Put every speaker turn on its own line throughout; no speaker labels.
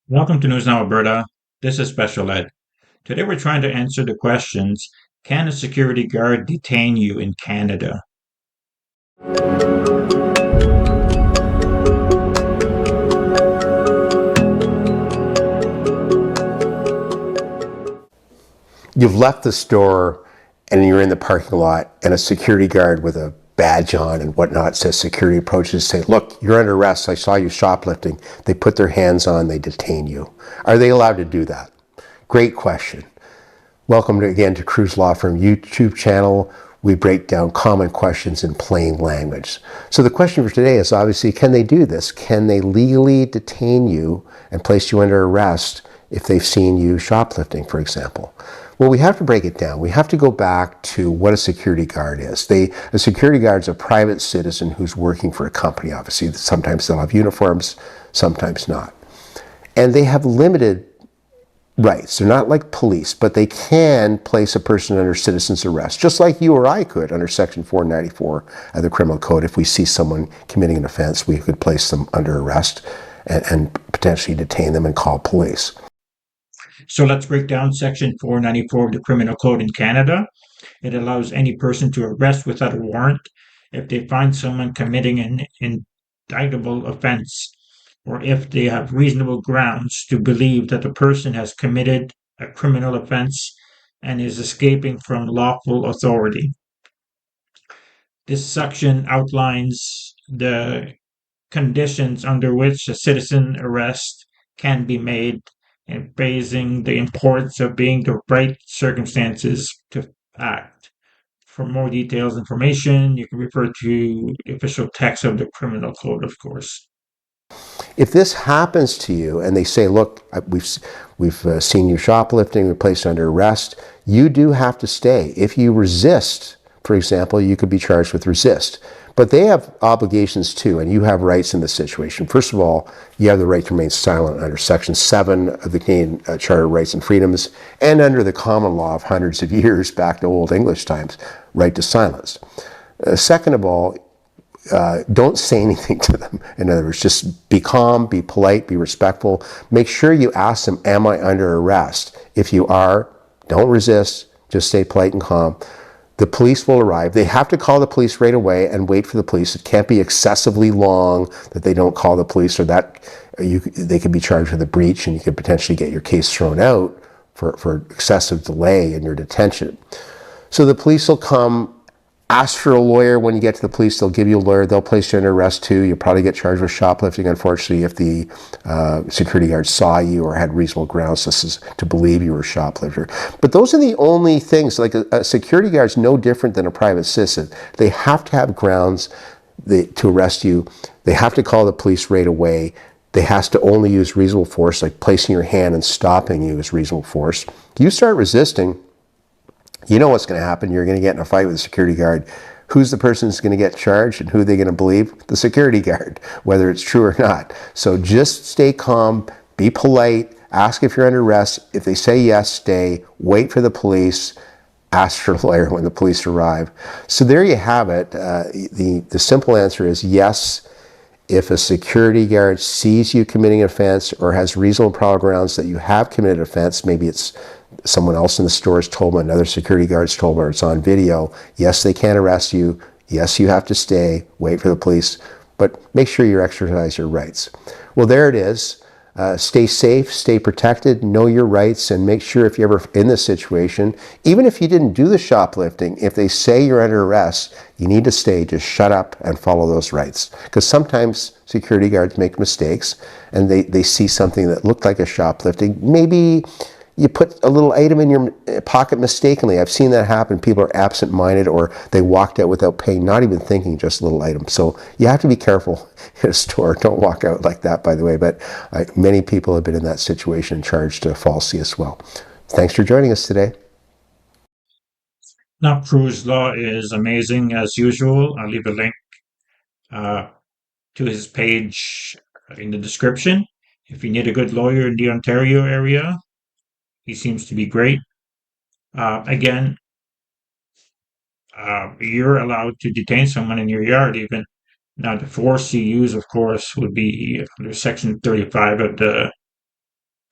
Welcome to News Now Alberta. This is Special Ed. Today we're trying to answer the questions: can a security guard detain you in Canada?
You've left the store and you're in the parking lot, and a security guard with a badge on and whatnot says security approaches, say, "Look, you're under arrest. I saw you shoplifting." They put their hands on, they detain you. Are they allowed to do that? Great question. Welcome again to Kruse Law Firm YouTube channel. We break down common questions in plain language. So the question for today is obviously, can they do this? Can they legally detain you and place you under arrest if they've seen you shoplifting, for example? Well, we have to break it down. We have to go back to what a security guard is. A security guard is a private citizen who's working for a company, obviously. Sometimes they'll have uniforms, sometimes not. And they have limited rights. They're not like police, but they can place a person under citizen's arrest, just like you or I could under Section 494 of the Criminal Code. If we see someone committing an offense, we could place them under arrest and potentially detain them and call police.
So let's break down Section 494 of the Criminal Code in Canada. It allows any person to arrest without a warrant if they find someone committing an indictable offense, or if they have reasonable grounds to believe that the person has committed a criminal offense and is escaping from lawful authority. This section outlines the conditions under which a citizen arrest can be made and raising the importance of being the right circumstances to act. For more details information, you can refer to the official text of the criminal code, of course.
If this happens to you and they say, "Look, we've seen you shoplifting, we're placed under arrest," you do have to stay. If you resist, for example, you could be charged with resist. But they have obligations too, and you have rights in this situation. First of all, you have the right to remain silent under Section 7 of the Canadian Charter of Rights and Freedoms, and under the common law of hundreds of years back to Old English times, right to silence. Second of all, don't say anything to them. In other words, just be calm, be polite, be respectful. Make sure you ask them, "Am I under arrest?" If you are, don't resist, just stay polite and calm. The police will arrive. They have to call the police right away and wait for the police. It can't be excessively long that they don't call the police, or that they could be charged with a breach and you could potentially get your case thrown out for excessive delay in your detention. So the police will come. Ask for a lawyer when you get to the police. They'll give you a lawyer. They'll place you under arrest too. You'll probably get charged with shoplifting, unfortunately, if the security guard saw you or had reasonable grounds to believe you were a shoplifter. But those are the only things. Like a security guard is no different than a private citizen. They have to have grounds to arrest you. They have to call the police right away. They have to only use reasonable force, like placing your hand and stopping you is reasonable force. You start resisting, you know what's going to happen. You're going to get in a fight with a security guard. Who's the person who's going to get charged and who are they going to believe? The security guard, whether it's true or not. So just stay calm, be polite, ask if you're under arrest. If they say yes, stay, wait for the police, ask for a lawyer when the police arrive. So there you have it. The simple answer is yes. If a security guard sees you committing an offense or has reasonable probable grounds that you have committed an offense, maybe it's someone else in the store has told them, another security guard's told them, or it's on video, yes, they can arrest you. Yes, you have to stay, wait for the police, but make sure you exercise your rights. Well, there it is. Stay safe, stay protected, know your rights, and make sure if you're ever in this situation, even if you didn't do the shoplifting, if they say you're under arrest, you need to stay, just shut up and follow those rights. Because sometimes security guards make mistakes and they see something that looked like a shoplifting. Maybe you put a little item in your pocket mistakenly. I've seen that happen. People are absent-minded, or they walked out without paying, not even thinking, just a little item. So you have to be careful in a store. Don't walk out like that, by the way. But many people have been in that situation and charged falsely as well. Thanks for joining us today.
Now, Kruse Law is amazing as usual. I'll leave a link uh, to his page in the description. If you need a good lawyer in the Ontario area, he seems to be great. Again, you're allowed to detain someone in your yard even. Now, the force you use, of course, would be under Section 35 of the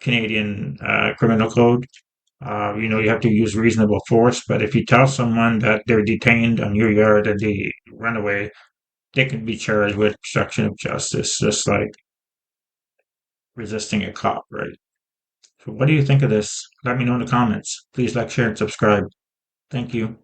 Canadian criminal code. You have to use reasonable force, but if you tell someone that they're detained on your yard and they run away, they can be charged with obstruction of justice, just like resisting a cop, right? So what do you think of this? Let me know in the comments. Please like, share, and subscribe. Thank you.